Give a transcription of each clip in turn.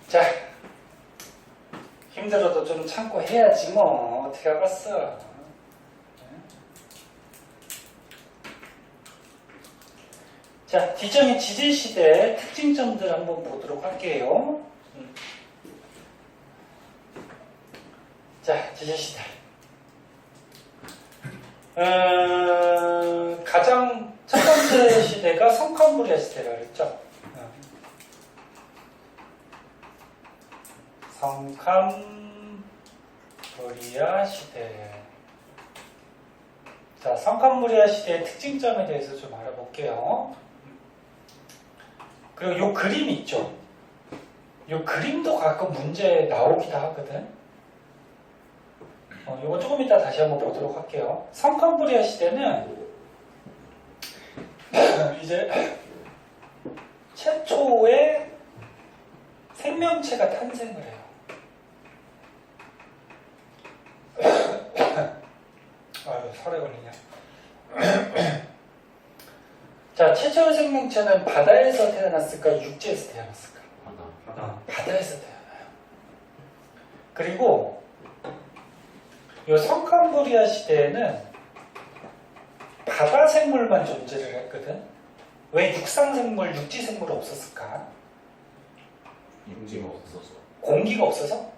자, 힘들어도 좀 참고 해야지 뭐. 어떻게 알았어. 자, 디저미 지질시대의 특징점들 한번 보도록 할게요. 자, 지질시대. 가장 첫 번째 시대가 성칸브리아 시대라고 했죠. 성칸브리아 시대. 자, 성칸브리아 시대의 특징점에 대해서 좀 알아볼게요. 그리고 요 그림 있죠? 요 그림도 가끔 문제 나오기도 하거든. 요거 조금 이따 다시 한번 보도록 할게요. 성칸브리아 시대는 이제 최초의 생명체가 탄생을 해요. 아유, 살에 걸리냐. 자, 최초의 생명체는 바다에서 태어났을까, 육지에서 태어났을까? 바다에서 태어나요. 그리고 이 성칸브리아 시대에는 바다 생물만 존재를 했거든. 왜 육상 생물, 육지 생물 없었을까? 육지가 없어서. 공기가 없어서?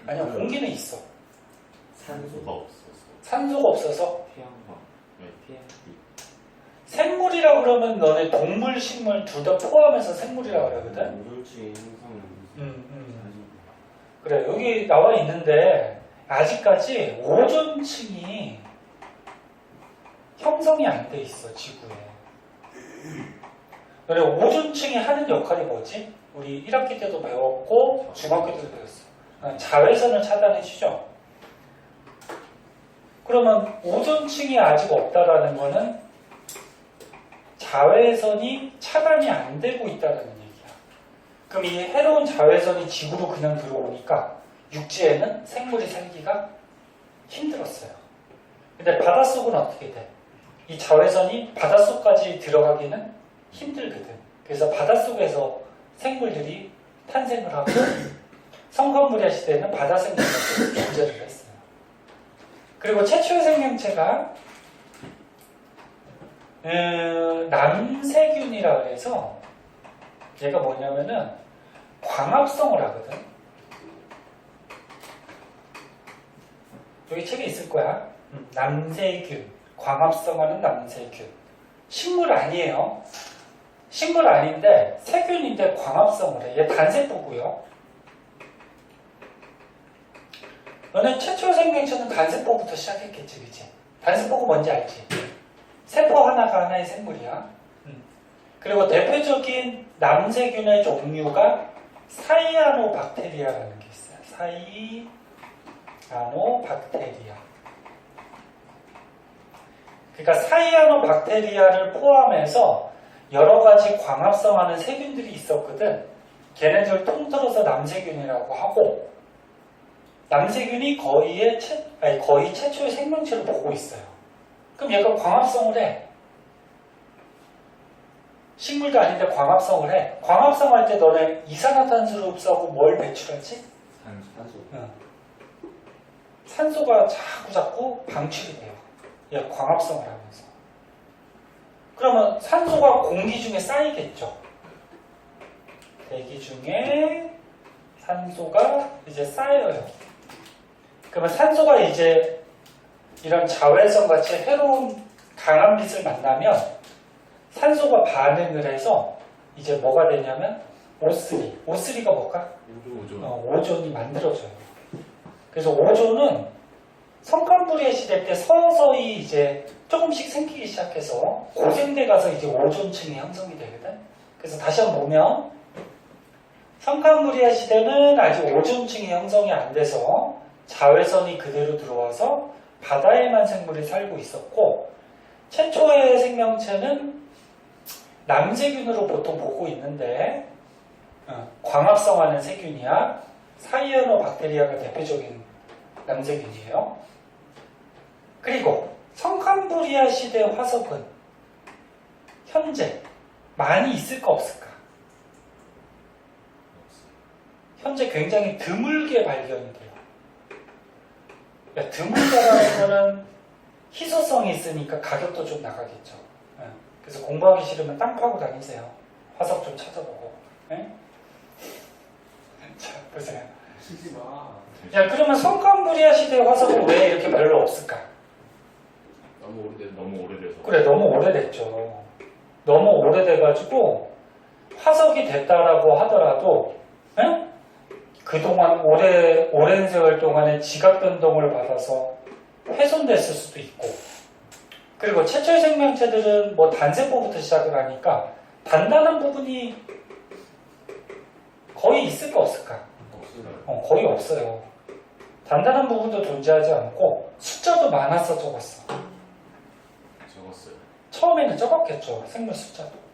아니요, 공기는 있어. 산소가 없어서. 산소가 없어서? 태양광. 네, 태양빛. 생물이라 그러면 너네 동물, 식물 둘 다 포함해서 생물이라 그러거든? 우울주의 행성은. 그래, 여기 나와 있는데 아직까지 오존층이 형성이 안 돼 있어, 지구에. 그래, 오존층이 하는 역할이 뭐지? 우리 1학기 때도 배웠고 중학교 때도 배웠어. 자외선을 차단해주죠. 그러면 오존층이 아직 없다라는 거는 자외선이 차단이 안 되고 있다는 얘기야. 그럼 이 해로운 자외선이 지구로 그냥 들어오니까 육지에는 생물이 살기가 힘들었어요. 근데 바닷속은 어떻게 돼? 이 자외선이 바닷속까지 들어가기는 힘들거든. 그래서 바닷속에서 생물들이 탄생을 하고 성칸브리아 시대에는 바다 생명체가 존재를 했어요. 그리고 최초의 생명체가 남세균이라 그래서 얘가 뭐냐면은 광합성을 하거든. 여기 책에 있을 거야. 남세균, 광합성하는 남세균. 식물 아니에요. 식물 아닌데 세균인데 광합성을 해. 얘 단세포고요. 너네 최초 생명체는 단세포부터 시작했겠지, 그치? 단세포가 뭔지 알지? 세포 하나가 하나의 생물이야. 그리고 대표적인 남세균의 종류가 사이아노박테리아라는 게 있어요. 사이아노박테리아. 그러니까 사이아노박테리아를 포함해서 여러 가지 광합성하는 세균들이 있었거든. 걔네들 통틀어서 남세균이라고 하고, 남세균이 거의 최초의 생명체를 보고 있어요. 그럼 얘가 광합성을 해. 식물도 아닌데 광합성을 해. 광합성할 때 너네 이산화탄소를 흡수하고 뭘 배출하지? 산소. 산소가 자꾸 방출이 돼요. 얘가 광합성을 하면서. 그러면 산소가 공기 중에 쌓이겠죠. 대기 중에 산소가 이제 쌓여요. 그러면 산소가 이제 이런 자외선 같이 해로운 강한 빛을 만나면 산소가 반응을 해서 이제 뭐가 되냐면 O3. O3가 뭘까? 오존이 만들어져요. 그래서 오존은 성칸브리아 시대 때 서서히 이제 조금씩 생기기 시작해서 고생대 가서 이제 오존층이 형성이 되거든. 그래서 다시 한번 보면 성칸브리아 시대는 아직 오존층이 형성이 안 돼서 자외선이 그대로 들어와서 바다에만 생물이 살고 있었고, 최초의 생명체는 남세균으로 보통 보고 있는데 광합성하는 세균이야. 사이아노박테리아가 대표적인 남세균이에요. 그리고 성칸브리아 시대 화석은 현재 많이 있을까 없을까? 현재 굉장히 드물게 발견이 돼요. 그러니까 드물다라는 거는 희소성이 있으니까 가격도 좀 나가겠죠. 예. 그래서 공부하기 싫으면 땅 파고 다니세요. 화석 좀 찾아보고. 예? 자, 보세요. 치지 마. 야, 그러면 성캄브리아 시대 화석은 왜 이렇게 별로 없을까? 너무 오래돼서. 그래, 너무 오래됐죠. 너무 오래돼가지고 화석이 됐다라고 하더라도 예? 그동안 오랜 세월 동안의 지각 변동을 받아서 훼손됐을 수도 있고, 그리고 최초의 생명체들은 뭐 단세포부터 시작을 하니까 단단한 부분이 거의 있을까 없을까? 없어요. 거의 없어요. 단단한 부분도 존재하지 않고 숫자도 많아서 적었어. 적었어요. 처음에는 적었겠죠. 생물 숫자도.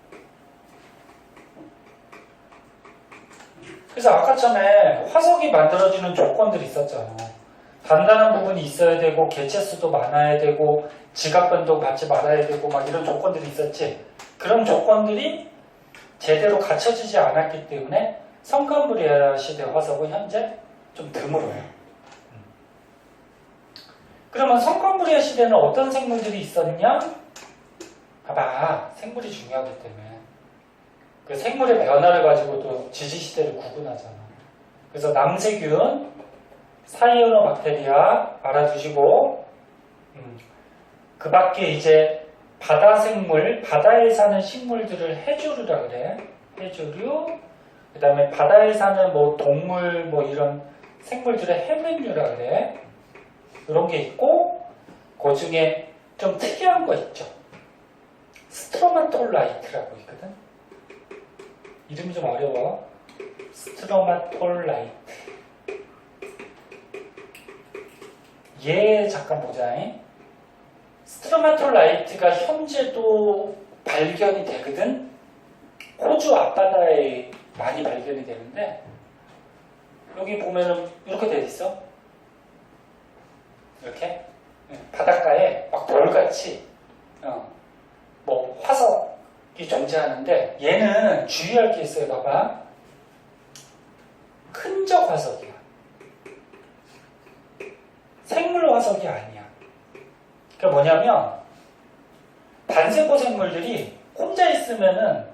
그래서 아까 전에 화석이 만들어지는 조건들이 있었잖아. 단단한 부분이 있어야 되고 개체수도 많아야 되고 지각 변동 받지 말아야 되고 막 이런 조건들이 있었지. 그런 조건들이 제대로 갖춰지지 않았기 때문에 성캄브리아 시대 화석은 현재 좀 드물어요. 그러면 성캄브리아 시대는 어떤 생물들이 있었냐? 봐봐, 생물이 중요하기 때문에 그 생물의 변화를 가지고도 지지시대를 구분하잖아. 그래서 남세균, 사이오노박테리아 알아두시고, 그 밖에 이제 바다 생물, 바다에 사는 식물들을 해조류라 그래. 해조류. 그 다음에 바다에 사는 뭐 동물, 뭐 이런 생물들의 해면류라 그래. 이런 게 있고, 그 중에 좀 특이한 거 있죠. 스트로마톨라이트라고 있거든. 이름이 좀 어려워. 스트로마톨라이트. 얘 잠깐 보자. 스트로마톨라이트가 현재도 발견이 되거든. 호주 앞바다에 많이 발견이 되는데, 여기 보면은 이렇게 돼 있어. 이렇게 바닷가에 막 돌같이 뭐 화석이 존재하는데, 얘는 주의할 게 있어요. 봐봐. 흔적 화석이야. 생물 화석이 아니야. 그게 뭐냐면 단세포 생물들이 혼자 있으면은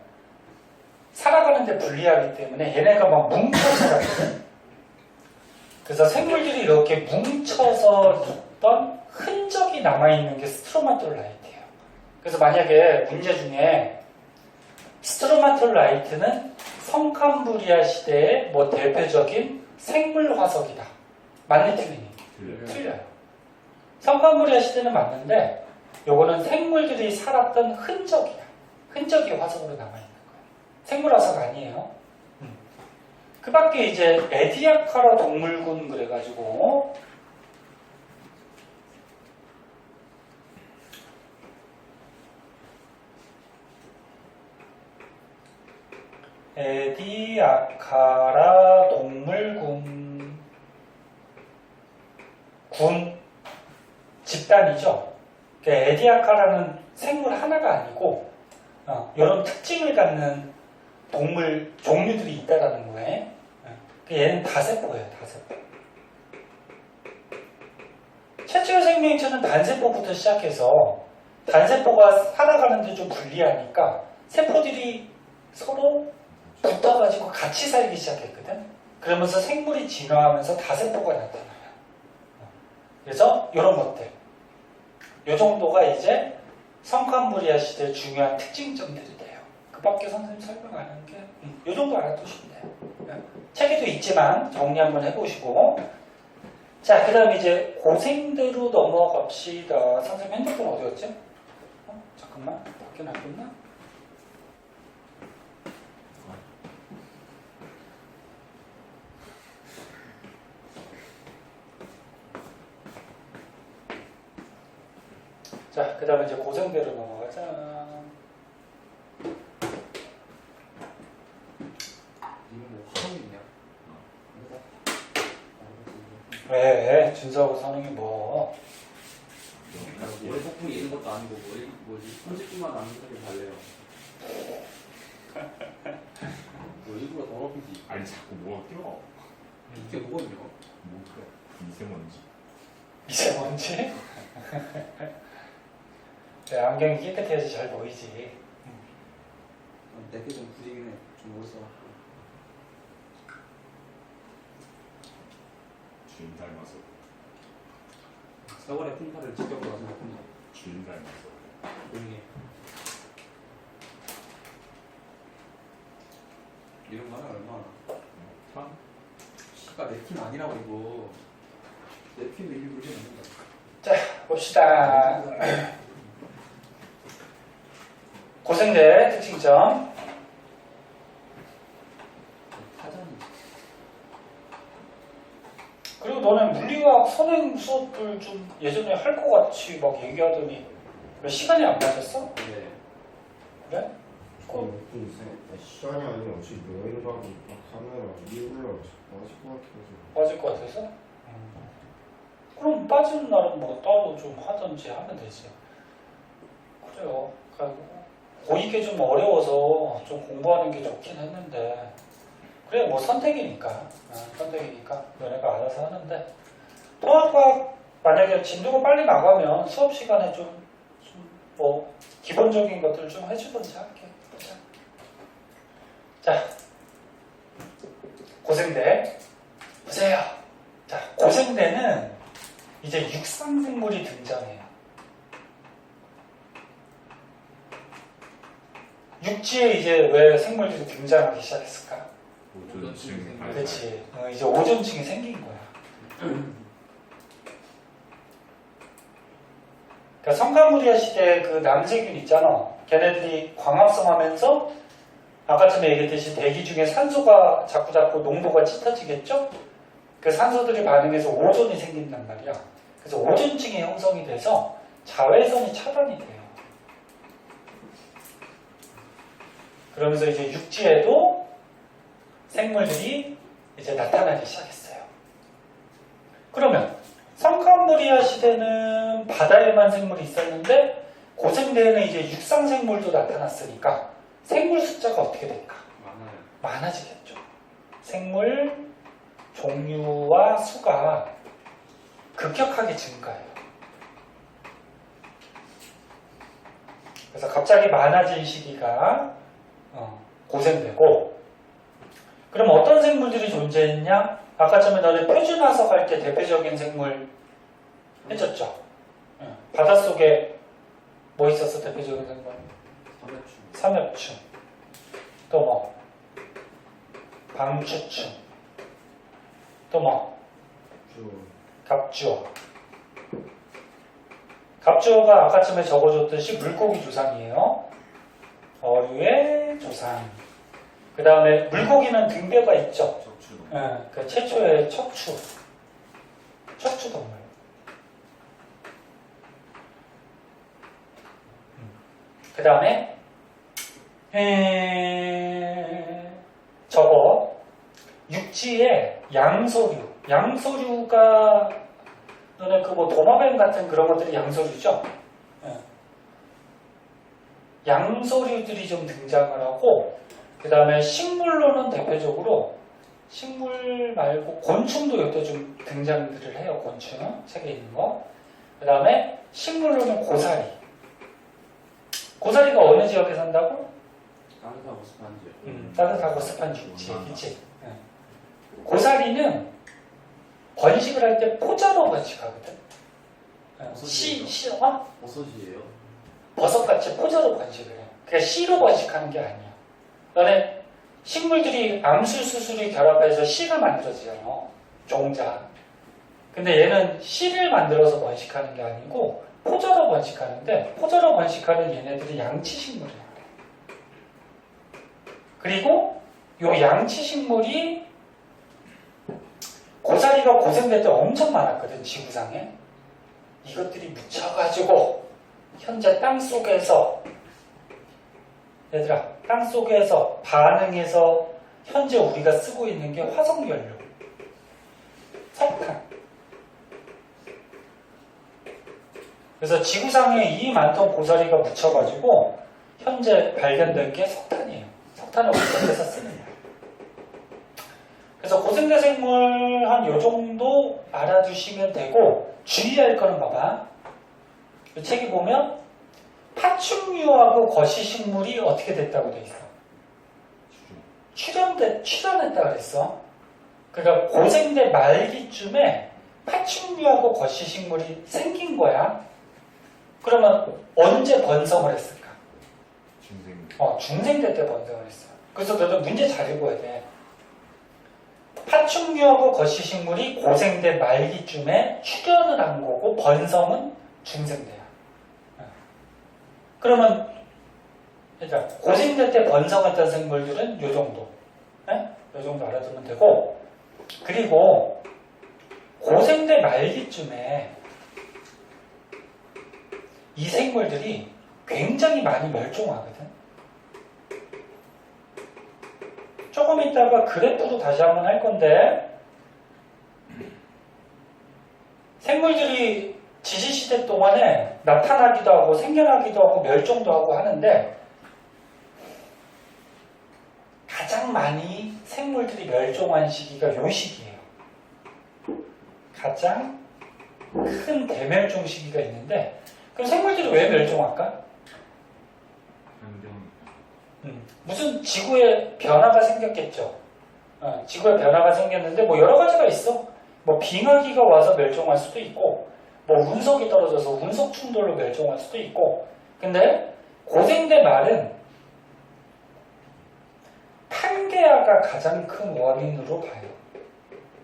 살아가는데 불리하기 때문에 얘네가 막 뭉쳐서 살거든. 그래서 생물들이 이렇게 뭉쳐서 있던 흔적이 남아있는 게 스트로마톨라이트예요. 그래서 만약에 문제 중에 스트로마톨라이트는 성캄브리아 시대의 뭐 대표적인 생물 화석이다. 맞네, 틀리니? 틀려요. 성캄브리아 시대는 맞는데 요거는 생물들이 살았던 흔적이야. 흔적이 화석으로 남아있는 거예요. 생물 화석 아니에요. 그 밖에 이제 에디아카라 동물군 그래가지고 에디아카라 동물군 집단이죠. 에디아카라는 생물 하나가 아니고 이런 특징을 갖는 동물 종류들이 있다라는 거예요. 얘는 다세포예요. 다세포. 최초의 생명체는 단세포부터 시작해서 단세포가 살아가는데 좀 불리하니까 세포들이 서로 붙어가지고 같이 살기 시작했거든. 그러면서 생물이 진화하면서 다세포가 나타나요. 그래서 이런 것들, 이 정도가 이제 성캄브리아 시대의 중요한 특징점들이 돼요. 그 밖에 선생님 설명 안 하는 게 이 정도 알아두시면 돼요. 책에도 있지만 정리 한번 해보시고. 자, 그 다음에 이제 고생대로 넘어갑시다. 선생님 핸드폰 어디 갔지? 잠깐만, 밖에 놔뒀나? 자, 그 다음에 이제 고생대로 넘어가자. 이거 뭐 화성 있냐? 왜? 준서하고 선웅이 뭐? 원래 폭풍이 있는 것도 아니고 뭐지 30분만 남는 게 달래요. 뭐 일부러 더럽히지. 아니 자꾸 뭐가 껴. 이게 뭐거든요? 뭐야? 미세먼지. 미세먼지? 네, 안경이 깨끗해야지 잘 보이지. 내게 좀 구리긴 해. 좀 멋있어. 주인 닮아서. 세월의 풍파를 직접 봐서 그렇구나. 주인 닮아서. 조용히 해. 이런 거 하나 얼마나? 탕? 씨가 내 팀 아니라고 이거. 내 팀을 일부러 이렇게 만든다. 자, 봅시다. 고생대 특징점. 타잔이. 그리고 너는 물리학 선행 수업을 좀 예전에 할 것 같이 막 얘기하더니 왜 시간이 안 맞았어? 네. 그래? 시간이 아니면 어차피 여행가고 카메라 이걸로 맞을 것 같아서 빠질 것 같아서? 그럼 빠지는 날은 뭐 따로 좀 하든지 하면 되지. 그래요. 이게 좀 어려워서 좀 공부하는 게 좋긴 했는데 그래 뭐 선택이니까 선택이니까 너네가 알아서 하는데 통합과학 만약에 진도가 빨리 나가면 수업 시간에 좀 뭐 기본적인 것들 좀 해주든지 할게. 보자. 자, 고생대 보세요. 자, 고생대는 이제 육상생물이 등장해요. 육지에 이제 왜 생물들이 등장하기 시작했을까? 오존층 발달. 그렇지. 이제 오존층이 생긴 거야. 그러니까 성가모리아 시대 그 남세균 있잖아. 걔네들이 광합성하면서 아까 전에 얘기했듯이 대기 중에 산소가 자꾸 농도가 짙어지겠죠? 그 산소들이 반응해서 오존이 생긴단 말이야. 그래서 오존층이 형성이 돼서 자외선이 차단이 돼요. 그러면서 이제 육지에도 생물들이 이제 나타나기 시작했어요. 그러면 성캄브리아 시대는 바다에만 생물이 있었는데 고생대에는 이제 육상 생물도 나타났으니까 생물 숫자가 어떻게 될까? 많아요. 많아지겠죠. 생물 종류와 수가 급격하게 증가해요. 그래서 갑자기 많아진 시기가 고생되고, 그럼 어떤 생물들이 존재했냐? 아까 전에 너네 표준화석 할 때 대표적인 생물 해줬죠? 바닷속에 뭐 있었어? 대표적인 생물? 삼엽충. 또 뭐? 방추충. 또 뭐? 갑주어. 갑주어가 아까 전에 적어줬듯이 물고기 조상이에요. 어류의 조상. 그 다음에 물고기는 등뼈가 있죠. 척추. 그 최초의 척추 동물. 그 다음에 저거 육지에 양서류가 너네 그 뭐 도마뱀 같은 그런 것들이 양서류죠. 양서류들이 좀 등장을 하고, 그 다음에 식물로는 대표적으로 식물 말고 곤충도 여기다 좀 등장들을 해요. 곤충 책에 있는 거. 그 다음에 식물로는 고사리. 고사리가 어느 지역에 산다고? 따뜻하고 습한 지역. 따뜻하고 습한 육지. 그치? 고사리는 번식을 할 때 포자로 번식하거든. 버섯이에요. 버섯같이 포자로 번식을 해. 그러니까 씨로 번식하는 게 아니야. 너네 식물들이 암술수술이 결합해서 씨가 만들어지잖아. 종자. 근데 얘는 씨를 만들어서 번식하는 게 아니고 포자로 번식하는데, 포자로 번식하는 얘네들이 양치식물이야. 그리고 요 양치식물이 고사리가 고생될 때 엄청 많았거든, 지구상에. 이것들이 묻혀가지고 현재 땅속에서, 얘들아, 땅속에서 반응해서 현재 우리가 쓰고 있는 게 화석연료, 석탄. 그래서 지구상에 이 많던 고사리가 묻혀가지고 현재 발견된 게 석탄이에요. 석탄을 어떻게 해서 쓰느냐. 그래서 고생대 생물 한 요 정도 알아두시면 되고, 주의할 거는 봐봐. 이 책에 보면 파충류하고 거시식물이 어떻게 됐다고 돼 있어? 출현했다 그랬어. 그러니까 고생대 말기쯤에 파충류하고 거시식물이 생긴 거야. 그러면 언제 번성을 했을까? 중생대 때 번성을 했어. 그래서 너도 문제 잘 읽어야 돼. 파충류하고 거시식물이 고생대 말기쯤에 출현을 한 거고 번성은 중생대야. 그러면 고생대 때 번성했던 생물들은 요 정도. 요 정도 알아두면 되고, 그리고 고생대 말기쯤에 이 생물들이 굉장히 많이 멸종하거든. 조금 있다가 그래프로 다시 한번 할 건데, 생물들이 지지시대 동안에 나타나기도 하고 생겨나기도 하고 멸종도 하고 하는데, 가장 많이 생물들이 멸종한 시기가 요 시기예요. 가장 큰 대멸종 시기가 있는데, 그럼 생물들이 왜 멸종할까? 무슨 지구에 변화가 생겼겠죠. 지구에 변화가 생겼는데 뭐 여러 가지가 있어. 뭐 빙하기가 와서 멸종할 수도 있고, 뭐 운석이 떨어져서 운석 충돌로 멸종할 수도 있고. 근데 고생대 말은 판게아가 가장 큰 원인으로 봐요.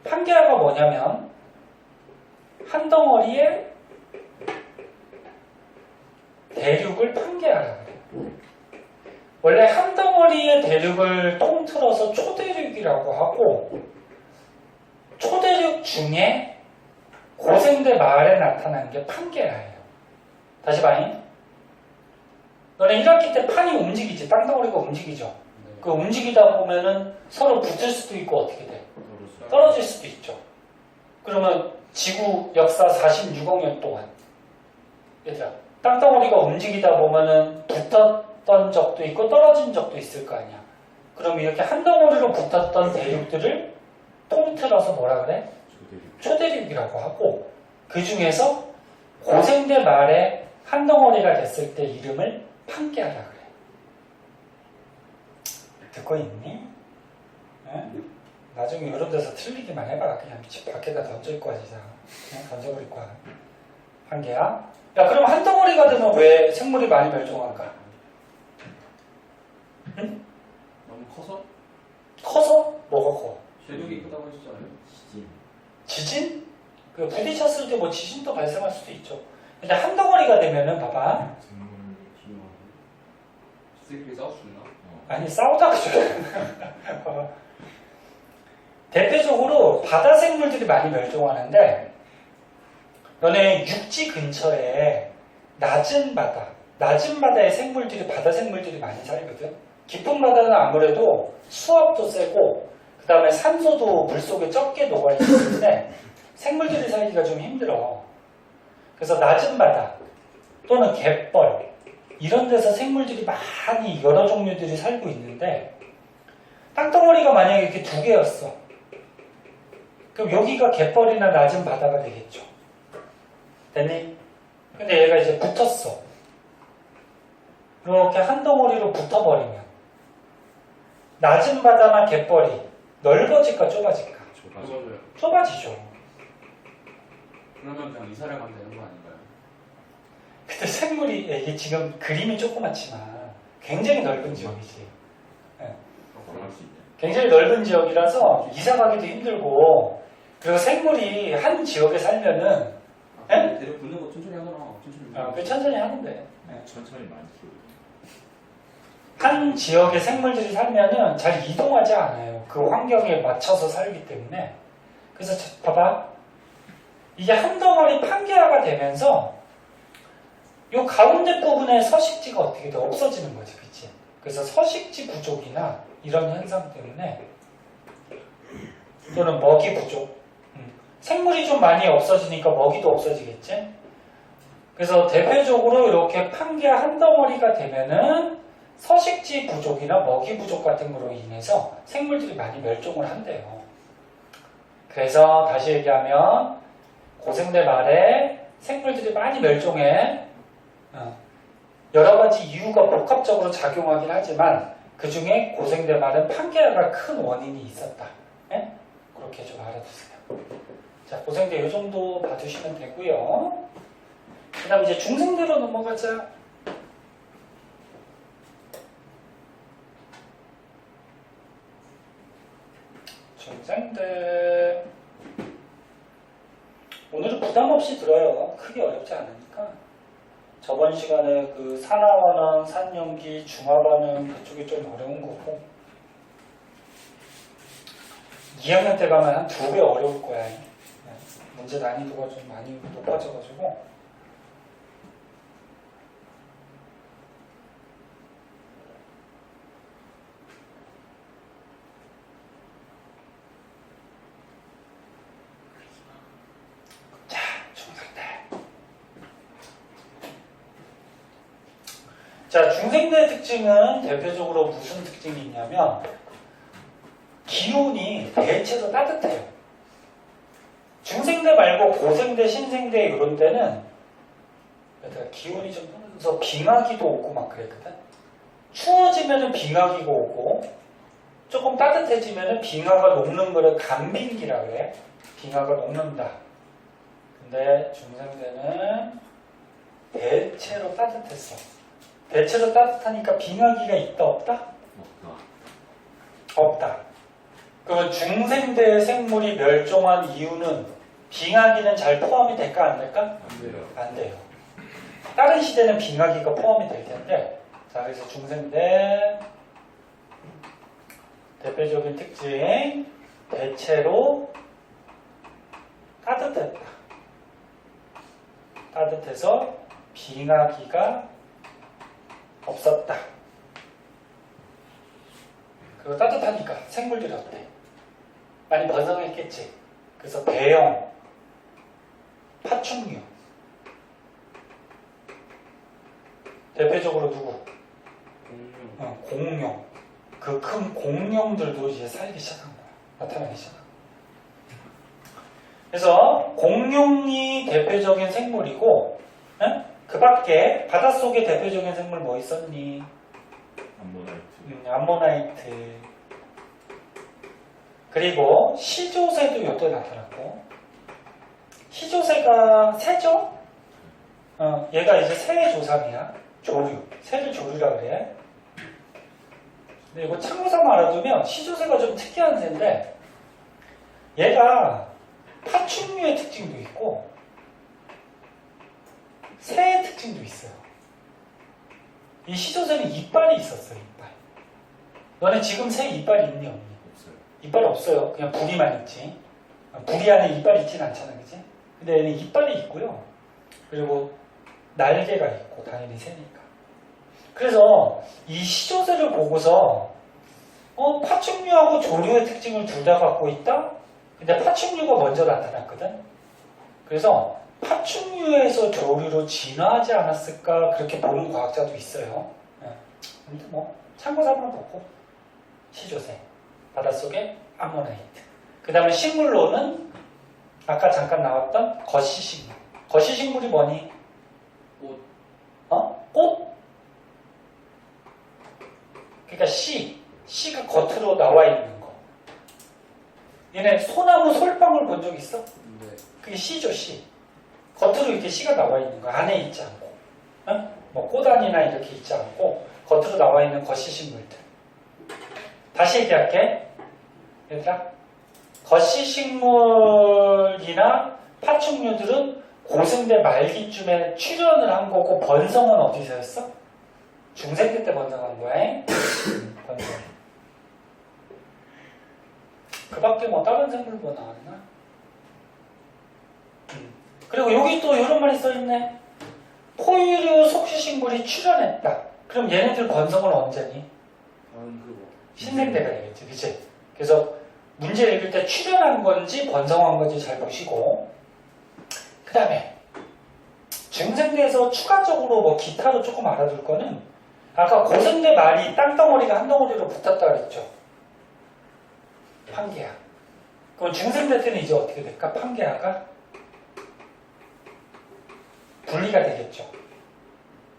판게아가 뭐냐면 한 덩어리의 대륙을 판게아라 그래요. 원래 한 덩어리의 대륙을 통틀어서 초대륙이라고 하고, 초대륙 중에 고생대 마을에 나타난 게 판게아예요. 다시 봐잉. 너네 1학기 때 판이 움직이지, 땅덩어리가 움직이죠. 네. 그 움직이다 보면은 서로 붙을 수도 있고 어떻게 돼? 떨어질 수도 있죠. 그러면 지구 역사 46억 년 동안, 얘들아, 땅덩어리가 움직이다 보면은 붙었던 적도 있고 떨어진 적도 있을 거 아니야. 그럼 이렇게 한 덩어리로 붙었던 대륙들을 통틀어서 뭐라 그래? 초대륙이라고 하고, 그 중에서 고생대 말에 한 덩어리가 됐을 때 이름을 판게아라 그래. 듣고 있니? 네? 나중에 이런 데서 틀리기만 해봐. 그냥 집 밖에다 던질 거야, 진짜. 그냥 던져버릴 거야. 판게아? 야, 그럼 한 덩어리가 되면 왜 생물이 많이 멸종할까? 응? 너무 커서? 커서? 뭐가 커? 대륙이 크다고 했잖아요. 지진? 그 부딪혔을 때 뭐 지진도 발생할 수도 있죠. 근데 한 덩어리가 되면은 봐봐. 지들끼리 싸울 수 있나? 아니, 싸우다가 죽어요. 대표적으로 바다 생물들이 많이 멸종하는데, 너네 육지 근처에 낮은 바다의 생물들이, 바다 생물들이 많이 살거든. 깊은 바다는 아무래도 수압도 세고, 그 다음에 산소도 물속에 적게 녹아있기 때문에 생물들이 살기가 좀 힘들어. 그래서 낮은 바다 또는 갯벌 이런 데서 생물들이 많이 여러 종류들이 살고 있는데, 땅덩어리가 만약에 이렇게 두 개였어. 그럼 여기가 갯벌이나 낮은 바다가 되겠죠. 됐니? 근데 얘가 이제 붙었어. 이렇게 한 덩어리로 붙어버리면 낮은 바다나 갯벌이 넓어질까 좁아질까? 좁아져요. 좁아지죠. 그러면 그냥 이사를 가면 되는 거 아닌가요? 근데 생물이, 이게 지금 그림이 조그맣지만 굉장히 넓은 지역이지. 굉장히 넓은 지역이라서 이사 가기도 힘들고, 그리고 생물이 한 지역에 살면은 대륙 붙는 거 천천히 하더라. 천천히. 천천히 하는데, 천천히 많이 키우거든요. 한 지역에 생물들이 살면은 잘 이동하지 않아요. 그 환경에 맞춰서 살기 때문에. 그래서 봐봐. 이게 한 덩어리 판게아가 되면서 요 가운데 부분에 서식지가 어떻게 돼? 없어지는 거지. 그치? 그래서 서식지 부족이나 이런 현상 때문에, 또는 먹이 부족. 생물이 좀 많이 없어지니까 먹이도 없어지겠지? 그래서 대표적으로 이렇게 판게아 한 덩어리가 되면은 서식지 부족이나 먹이 부족 같은 거로 인해서 생물들이 많이 멸종을 한대요. 그래서 다시 얘기하면 고생대 말에 생물들이 많이 멸종해. 여러 가지 이유가 복합적으로 작용하긴 하지만 그 중에 고생대 말은 판게아가 큰 원인이 있었다. 예? 그렇게 좀 알아두세요. 자, 고생대 이 정도 봐주시면 되고요. 그 다음 이제 중생대로 넘어가자. 중생대. 오늘은 부담 없이 들어요. 크게 어렵지 않으니까. 저번 시간에 그 산화반응, 산염기, 중화반응 그쪽이 좀 어려운 거고 2학년 때 가면 한 2배 어려울 거야. 문제 난이도가 좀 많이 높아져가지고 자, 중생대. 자, 중생대 특징은 대표적으로 무슨 특징이 있냐면 기온이 대체로 따뜻해요. 중생대 말고 고생대, 신생대 이런 데는 기온이 좀 떨어져서 빙하기도 오고 막 그랬거든. 추워지면은 빙하기가 오고 조금 따뜻해지면은 빙하가 녹는 거를 간빙기라 그래. 빙하가 녹는다. 근데 중생대는 대체로 따뜻했어. 대체로 따뜻하니까 빙하기가 있다 없다? 없다. 없다. 그러면 중생대의 생물이 멸종한 이유는 빙하기는 잘 포함이 될까 안 될까? 안 돼요. 안 돼요. 다른 시대는 빙하기가 포함이 될 텐데 자, 그래서 중생대 대표적인 특징 대체로 따뜻했다. 따뜻해서 빙하기가 없었다. 그리고 따뜻하니까 생물들이 어때? 많이 번성했겠지. 그래서 대형 파충류 대표적으로 누구? 공룡. 그 큰 공룡들도 이제 살기 시작한 거야. 나타나기 시작한 거야. 그래서 공룡이 대표적인 생물이고 그 밖에 바닷속에 대표적인 생물 뭐 있었니? 암모나이트. 암모나이트. 그리고 시조새도 이때 나타났고 시조새가 새죠? 얘가 이제 새의 조상이야. 조류. 새를 조류라 그래. 근데 이거 참고삼아 알아두면 시조새가 좀 특이한 새인데 얘가 파충류의 특징도 있고 새의 특징도 있어요. 이 시조새는 이빨이 있었어요. 이빨. 너네 지금 새 이빨이 있니 없니? 없어요. 이빨 없어요. 그냥 부리만 있지. 부리 안에 이빨이 있진 않잖아, 그지? 근데 얘는 이빨이 있고요. 그리고 날개가 있고 당연히 새니까. 그래서 이 시조새를 보고서 파충류하고 조류의 특징을 둘 다 갖고 있다? 근데 파충류가 먼저 나타났거든. 그래서 파충류에서 조류로 진화하지 않았을까 그렇게 보는 과학자도 있어요. 근데 뭐 참고삼아 보고 시조새, 바닷속에 암모나이트. 그 다음에 식물로는 아까 잠깐 나왔던 거시식물. 거시식물이 뭐니? 꽃. 꽃? 그러니까 씨가 겉으로 나와 있는 거. 얘네 소나무 솔방울 본 적 있어? 네. 그게 씨죠, 씨. 겉으로 이렇게 씨가 나와 있는 거. 안에 있지 않고. 뭐 꽃안이나 이렇게 있지 않고 겉으로 나와 있는 거시식물들. 다시 얘기할게. 얘들아. 거시식물이나 파충류들은 고생대 말기쯤에 출현을 한 거고 번성은 어디서 했어? 중생대 때 번성한 거야. 번성. 그 밖에 뭐 다른 생물 뭐 나왔나? 그리고 여기 또 이런 말이 써있네. 포유류 속시식물이 출현했다. 그럼 얘네들 번성은 언제니? 신생대가 되겠지, 그치? 그래서 문제 읽을 때 출현한 건지 번성한 건지 잘 보시고 그 다음에 중생대에서 추가적으로 뭐 기타로 조금 알아둘 거는 아까 고생대 말이 땅덩어리가 한 덩어리로 붙었다 그랬죠. 판게야. 그럼 중생대 때는 이제 어떻게 될까? 판계화가 분리가 되겠죠.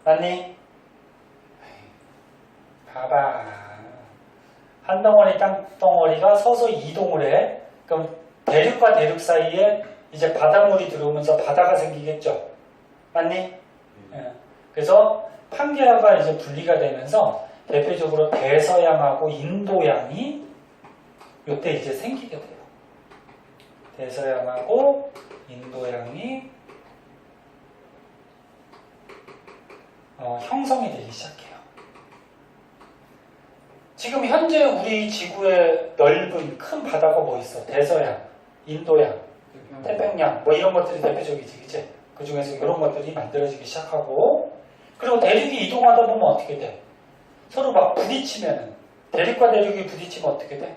맞니? 봐봐. 한 덩어리 땅 덩어리가 서서 이동을 해. 그럼 대륙과 대륙 사이에 이제 바닷물이 들어오면서 바다가 생기겠죠. 맞니? 예. 그래서 판계화가 이제 분리가 되면서 대표적으로 대서양하고 인도양이 이때 이제 생기게 돼요. 대서양하고 인도양이 형성이 되기 시작해요. 지금 현재 우리 지구의 넓은 큰 바다가 뭐 있어? 대서양, 인도양, 태평양 뭐 이런 것들이 대표적이지, 그치? 그 중에서 이런 것들이 만들어지기 시작하고, 그리고 대륙이 이동하다 보면 어떻게 돼? 서로 막 부딪히면은, 대륙과 대륙이 부딪히면 어떻게 돼?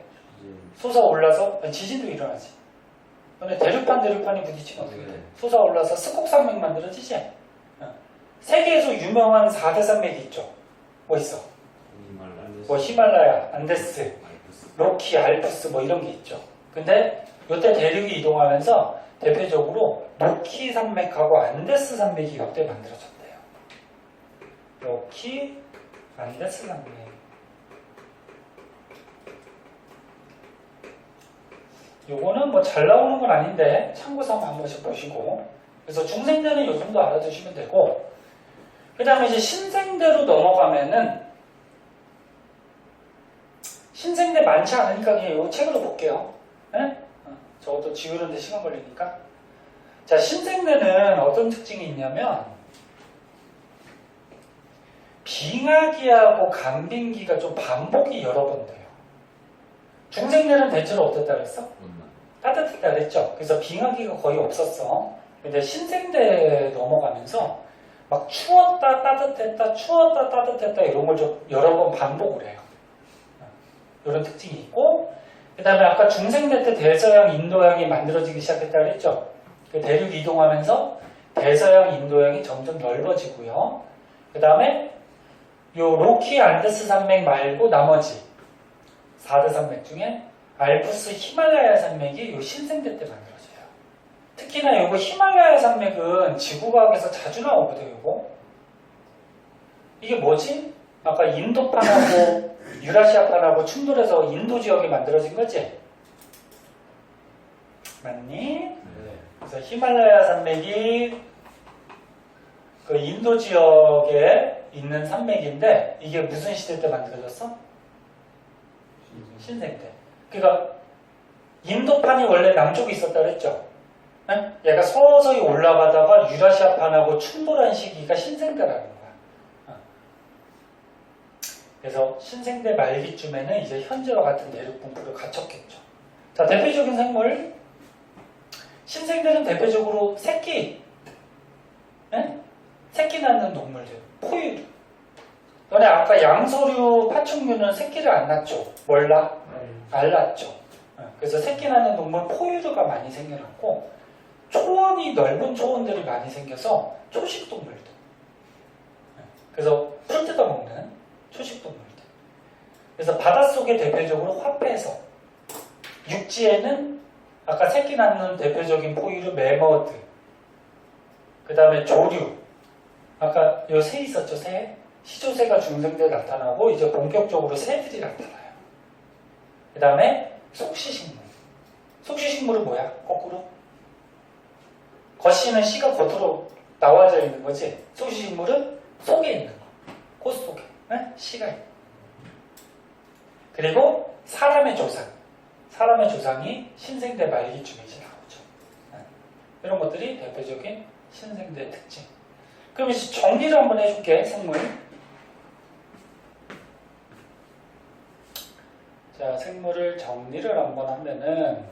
솟아올라서 지진도 일어나지. 근데 대륙판이 부딪히면 어떻게 돼? 솟아올라서 스콕산맥 만들어지지? 세계에서 유명한 4대 산맥이 있죠. 뭐 있어? 뭐 히말라야, 안데스, 로키, 알프스 뭐 이런 게 있죠. 근데 이때 대륙이 이동하면서 대표적으로 로키 산맥하고 안데스 산맥이 이때 만들어졌대요. 로키, 안데스 산맥. 요거는 뭐 잘 나오는 건 아닌데 참고삼아 한 번씩 보시고, 그래서 중생대는 요 정도 알아두시면 되고, 그 다음에 이제 신생대로 넘어가면은, 신생대 많지 않으니까 그냥 이 책으로 볼게요. 네? 저것도 지우는데 시간 걸리니까. 자, 신생대는 어떤 특징이 있냐면, 빙하기하고 간빙기가 좀 반복이 여러 번 돼요. 중생대는 대체로 어땠다 그랬어? 따뜻했다 그랬죠? 그래서 빙하기가 거의 없었어. 근데 신생대 넘어가면서 막 추웠다 따뜻했다 추웠다 따뜻했다 이런 걸 좀 여러 번 반복을 해요. 이런 특징이 있고, 그 다음에 아까 중생대 때 대서양 인도양이 만들어지기 시작했다 그랬죠? 그 대륙 이동하면서 대서양 인도양이 점점 넓어지고요. 그 다음에 요 로키 안데스 산맥 말고 나머지 4대 산맥 중에 알프스 히말라야 산맥이 요 신생대 때 만들어져요. 특히나 요거 히말라야 산맥은 지구과학에서 자주 나오거든요. 요거 이게 뭐지? 아까 인도판하고 유라시아판하고 충돌해서 인도 지역이 만들어진 거지? 맞니? 네. 그래서 히말라야 산맥이 그 인도 지역에 있는 산맥인데 이게 무슨 시대 때 만들어졌어? 신생대. 그러니까 인도판이 원래 남쪽에 있었다 그랬죠? 네? 얘가 서서히 올라가다가 유라시아판하고 충돌한 시기가 신생대라는 거야. 그래서 신생대 말기쯤에는 이제 현재와 같은 대륙 분포를 갖췄겠죠. 자, 대표적인 생물. 신생대는 대표적으로 새끼. 네? 새끼 낳는 동물들. 포유류. 너네 아까 양서류, 파충류는 새끼를 안 낳죠? 뭘 낳아? 알 낳죠. 그래서 새끼 낳는 동물 포유류가 많이 생겨났고, 초원이 넓은 초원들이 많이 생겨서 초식 동물들. 그래서 풀 뜯어먹는 초식 동물들. 그래서 바닷속에 대표적으로 화폐서, 육지에는 아까 새끼 낳는 대표적인 포유류 매머드, 그 다음에 조류, 아까 요 새 있었죠, 새? 시조새가 중생대에 나타나고 이제 본격적으로 새들이 나타나요. 그 다음에 속시식물. 속시식물은 뭐야? 거꾸로? 겉씨는 씨가 겉으로 나와져 있는 거지. 속시식물은 속에 있는 거. 코 속에. 네? 씨가 있는 거. 그리고 사람의 조상. 사람의 조상이 신생대 말기쯤에 이제 나오죠. 네. 이런 것들이 대표적인 신생대의 특징. 그럼 이제 정리를 한번 해줄게, 생물. 자, 생물을 정리를 한번 하면은,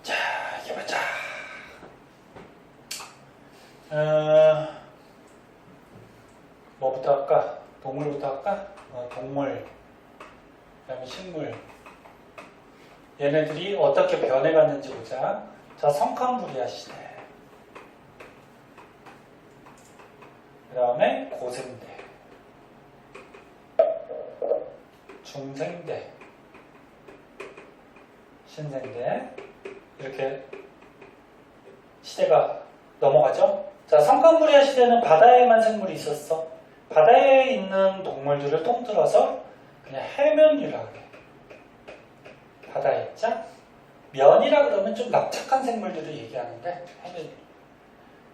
자, 이거 보자. 뭐부터 할까? 동물부터 할까? 동물, 그 다음에 식물. 얘네들이 어떻게 변해갔는지 보자. 자, 성칸부리아 시대. 그 다음에 고생대, 중생대, 신생대. 이렇게 시대가 넘어가죠. 자, 성칸부리아 시대는 바다에만 생물이 있었어. 바다에 있는 동물들을 통틀어서 그냥 해면이라고 해. 바다에 있자. 면이라 그러면 좀 납작한 생물들을 얘기하는데 해면.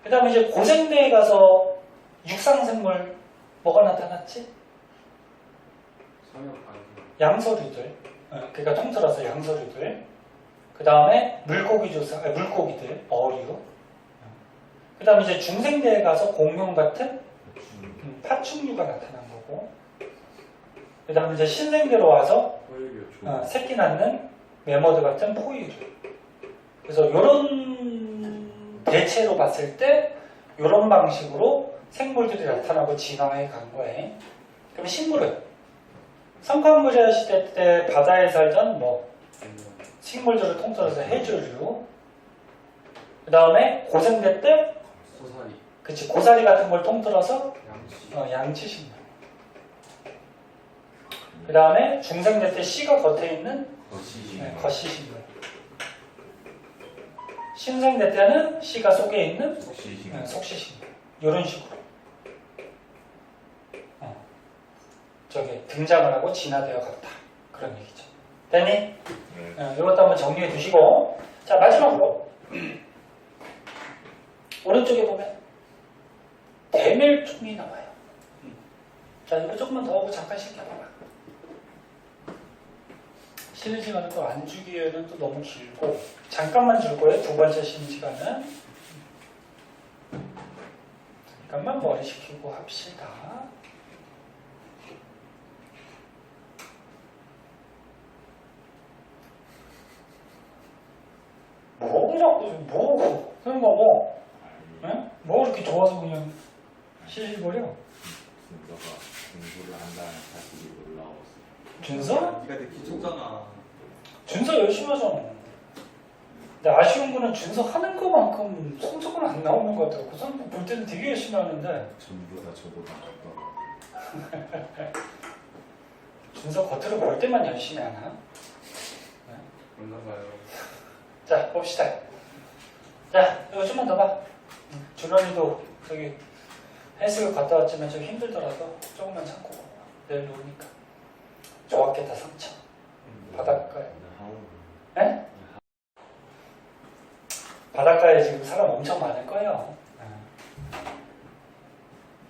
그 다음에 이제 고생대에 가서 육상생물 뭐가 나타났지? 성역 아니 양서류들. 그러니까 통틀어서 양서류들. 그 다음에 물고기들, 어류. 그 다음에 이제 중생대에 가서 공룡 같은 파충류가 나타난 거고. 그 다음에 이제 신생대로 와서 포유류 새끼 낳는 매머드 같은 포유류. 그래서 이런 대체로 봤을 때 이런 방식으로 생물들이 나타나고 진화해 간 거예요. 그럼 식물은 성칸부리아 시대 때 바다에 살던 식물들을 통틀어서 해조류. 그 다음에 고생대 때 소사리 그치 고사리 같은 걸 통틀어서 양치 양치 식물. 그 다음에 중생대 때 씨가 겉에 있는 거시 식물. 신생대 때는 씨가 속에 있는 속시 식물. 이런 식으로 저기 등장을 하고 진화되어 갔다. 그런 얘기죠. 됐니? 이것도 한번 정리해 두시고. 자, 마지막으로 오른쪽에 보면 대멸종이 나와요. 자, 이거 조금만 더 하고 잠깐 시켜봐봐. 쉬는 시간을 또 안 주기에는 또 너무 길고 잠깐만 줄 거예요. 두 번째 쉬는 시간은 잠깐만 머리 식히고 합시다. 뭐 자꾸 그런 거 뭐? 응? 뭐 이렇게 좋아서 그냥 시시거려? 준서가 공부를 한다는 사실이 놀라웠어. 준서? 네가 내 기초잖아. 준서 열심히 하잖아. 근데 아쉬운 거는 준서 하는 것만큼 성적은 안 나오는 것 같아요. 그 사람 볼 때는 되게 열심히 하는데 전부 다 저보다 낫다고. 준서 겉으로 볼 때만 열심히 하나? 몰라봐요. 자, 봅시다. 자, 이거 좀만 더 봐. 준원이도 저기 헬스를 갔다 왔지만 좀 힘들더라도 조금만 참고 내일 노니까 좋았겠다. 3천 바닷가에. 에? 바닷가에 지금 사람 엄청 많을 거예요.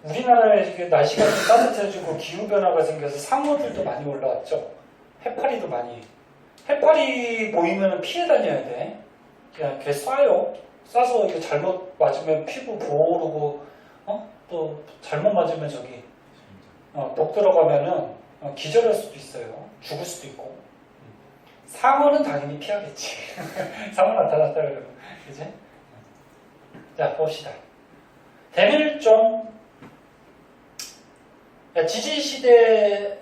우리나라에 지금 날씨가 좀 따뜻해지고 기후변화가 생겨서 상어들도 많이 올라왔죠. 해파리도 많이. 해파리 보이면 피해 다녀야 돼. 그냥 걔 쏴요. 쏴서 이게 잘못 맞으면 피부 부어오르고, 또 잘못 맞으면 저기, 독 들어가면은 기절할 수도 있어요. 죽을 수도 있고. 상어는 당연히 피하겠지. 상어 나타났다 그러면. 그지? 자, 봅시다. 대멸종. 지지시대,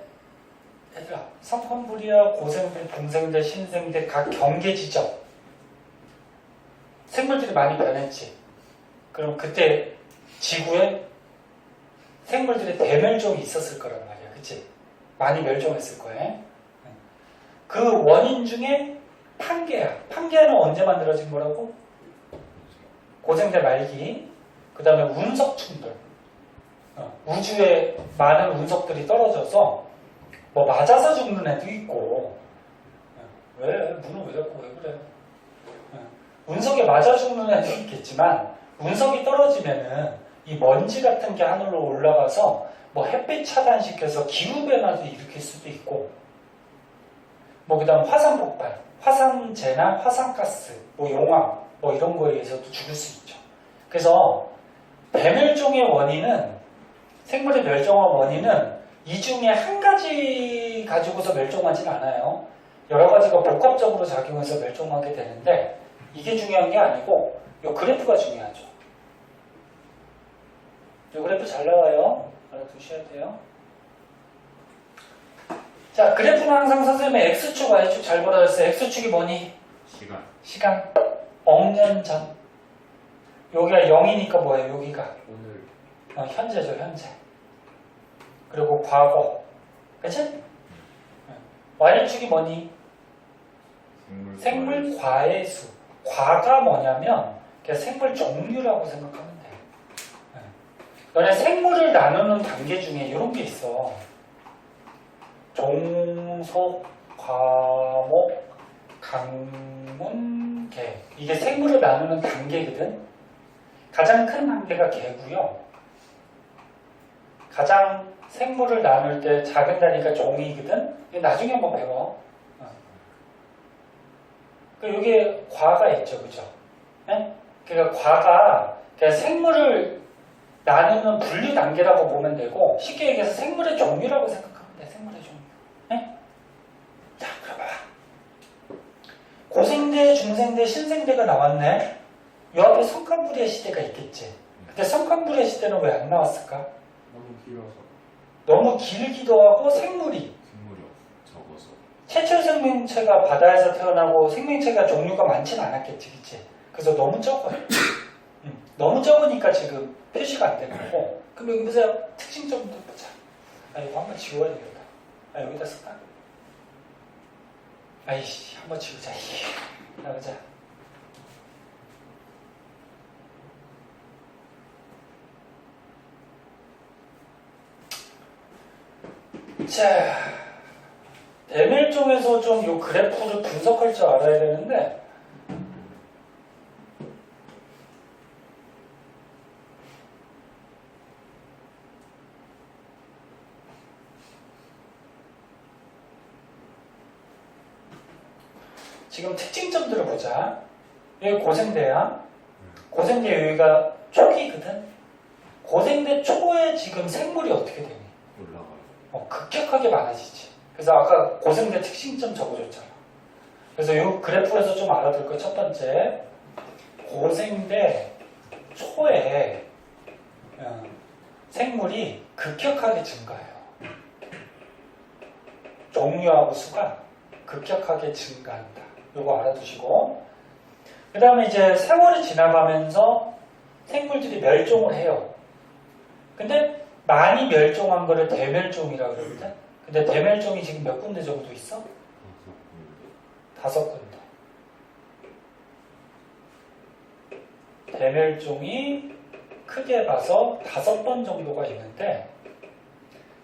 얘들아, 성칸부리아, 고생대, 동생대, 신생대 각 경계 지점. 생물들이 많이 변했지. 그럼 그때 지구에 생물들의 대멸종이 있었을 거란 말이야. 그치? 많이 멸종했을 거예요. 그 원인 중에 판게아. 판게아는 언제 만들어진 거라고? 고생대 말기. 그 다음에 운석 충돌. 우주에 많은 운석들이 떨어져서 뭐 맞아서 죽는 애도 있고. 왜? 문은 왜 자꾸 왜 그래? 운석에 맞아 죽는 애도 있겠지만 운석이 떨어지면은 이 먼지 같은 게 하늘로 올라가서 뭐 햇빛 차단시켜서 기후변화도 일으킬 수도 있고, 뭐 그 다음 화산 폭발, 화산재나 화산가스, 뭐 용암, 뭐 이런 거에 의해서도 죽을 수 있죠. 그래서 대멸종의 원인은, 생물의 멸종의 원인은 이 중에 한 가지 가지고서 멸종하지는 않아요. 여러 가지가 복합적으로 작용해서 멸종하게 되는데, 이게 중요한 게 아니고 이 그래프가 중요하죠. 이 그래프 잘 나와요. 알아두셔야 돼요. 자, 그래프는 항상 선생님의 X축, Y축 잘 보라졌어요. X축이 뭐니? 시간. 시간. 억년 전. 여기가 0이니까 뭐예요? 여기가 오늘 현재죠, 현재. 그리고 과거. 그치? Y축이 뭐니? 생물 과의 수. 과가 뭐냐면 그냥 생물 종류라고 생각하면 돼요. 너네 생물을 나누는 단계 중에 이런 게 있어. 종속, 과목, 강문, 개. 이게 생물을 나누는 단계거든. 가장 큰 단계가 개고요. 가장 생물을 나눌 때 작은 단위가 종이거든. 이게 나중에 한번 배워. 여기에 과가 있죠, 그죠? 네? 그러니까 과가 그냥 생물을 나누는 분류 단계라고 보면 되고, 쉽게 얘기해서 생물의 종류라고 생각하면 돼. 생물의 종류. 네? 자, 그럼 봐봐. 고생대, 중생대, 신생대가 나왔네. 요 앞에 성칸불의 시대가 있겠지. 근데 성칸불의 시대는 왜 안 나왔을까? 너무 길어서. 너무 길기도 하고 생물이 생물이 적어서. 최초 생명체가 바다에서 태어나고 생명체가 종류가 많지는 않았겠지, 그치? 그래서 너무 적어요. 너무 적으니까 지금 표시가 안 되는 거고. 그럼 여기 보세요. 특징 좀 보자. 이거 한번 지워야 되겠다. 여기다 쓸까? 아이씨, 한번 지우자. 나가자. 자, 대멸종에서 좀 요 그래프를 분석할 줄 알아야 되는데, 지금 특징점들을 보자. 여기 고생대야. 고생대 여기가 초기거든. 고생대 초에 지금 생물이 어떻게 되니? 올라가요. 급격하게 많아지지. 그래서 아까 고생대 특징점 적어줬잖아. 그래서 이 그래프에서 좀 알아둘 거 첫 번째, 고생대 초에 생물이 급격하게 증가해요. 종류하고 수가 급격하게 증가한다. 이거 알아두시고, 그 다음에 이제 세월이 지나가면서 생물들이 멸종을 해요. 근데 많이 멸종한 거를 대멸종이라고 그러거든. 근데 대멸종이 지금 몇 군데 정도 있어? 5군데. 대멸종이 크게 봐서 5번 정도가 있는데,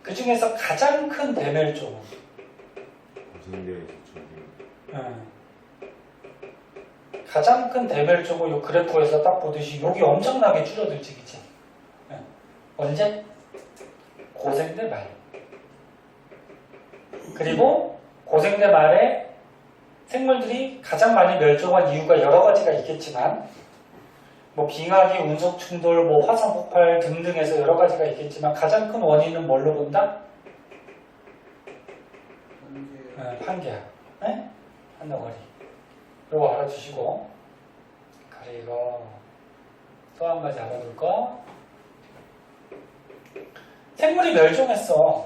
그 중에서 가장 큰 대멸종은 고생대에서 저기. 가장 큰 대멸종을 이 그래프에서 딱 보듯이 여기 엄청나게 줄어들지, 그치? 언제? 고생대 말. 그리고 고생대 말에 생물들이 가장 많이 멸종한 이유가 여러 가지가 있겠지만, 뭐 빙하기, 운석 충돌, 뭐 화산 폭발 등등해서 여러 가지가 있겠지만 가장 큰 원인은 뭘로 본다? 한계야. 네? 한덩어리. 이거 알아주시고, 그리고 또 한 가지 알아둘 거. 생물이 멸종했어.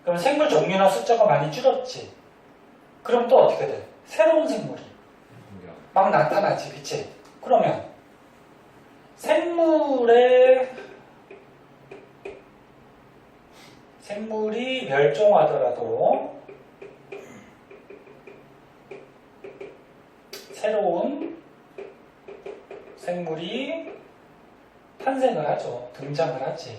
그럼 생물 종류나 숫자가 많이 줄었지. 그럼 또 어떻게 돼? 새로운 생물이 막 나타나지, 그치? 그러면 생물이 멸종하더라도 새로운 생물이 탄생을 하죠. 등장을 하지.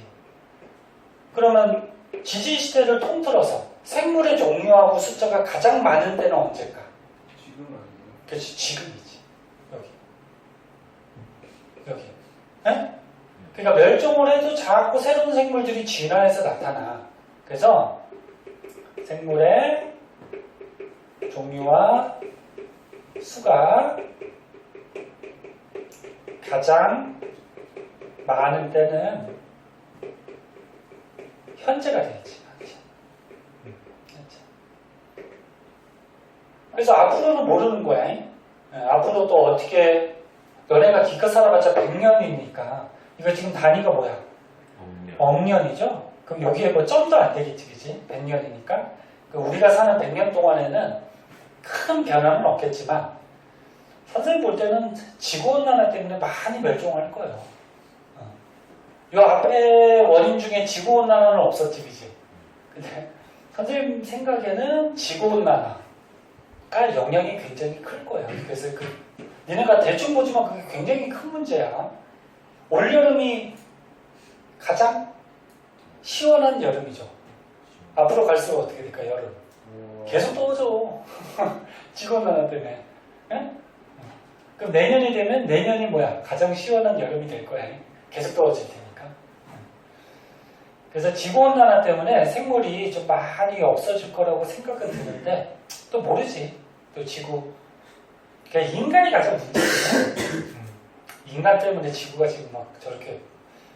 그러면 지지시대를 통틀어서 생물의 종류하고 숫자가 가장 많은 때는 언제일까? 지금 아니에요? 그렇지, 지금이지. 여기. 네? 그러니까 멸종을 해도 자꾸 새로운 생물들이 진화해서 나타나. 그래서 생물의 종류와 수가 가장 많은 때는 현재가 되겠지. 현재. 그래서 앞으로는 모르는 거야. 앞으로 또 어떻게, 너네가 기껏 살아봤자 100년이니까 이거 지금 단위가 뭐야? 억년이죠. 그럼 여기에 뭐 점도 안 되겠지, 그지? 100년이니까. 우리가 사는 100년 동안에는 큰 변화는 없겠지만 선생님 볼 때는 지구온난화 때문에 많이 멸종할 거예요. 이 앞에 원인 중에 지구온난화는 없었지, 그지? 근데 선생님 생각에는 지구온난화가 영향이 굉장히 클 거야. 그래서 니네가 대충 보지만 그게 굉장히 큰 문제야. 올여름이 가장 시원한 여름이죠. 앞으로 갈수록 어떻게 될까, 여름? 계속 더워져. 지구온난화 때문에. 예? 그럼 내년이 되면 내년이 뭐야? 가장 시원한 여름이 될 거야. 계속 더워질 테니까. 그래서 지구온난화 때문에 생물이 좀 많이 없어질 거라고 생각은 드는데 또 모르지. 또 그러니까 인간이 가장 문제지. 인간 때문에 지구가 지금 막 저렇게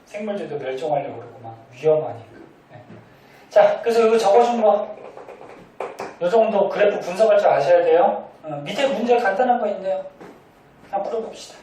생물들도 멸종하려고 그러고 막 위험하니까. 네. 자, 그래서 이거 적어준 거, 요 정도 그래프 분석할 줄 아셔야 돼요. 밑에 문제 간단한 거 있네요. 한번 풀어봅시다.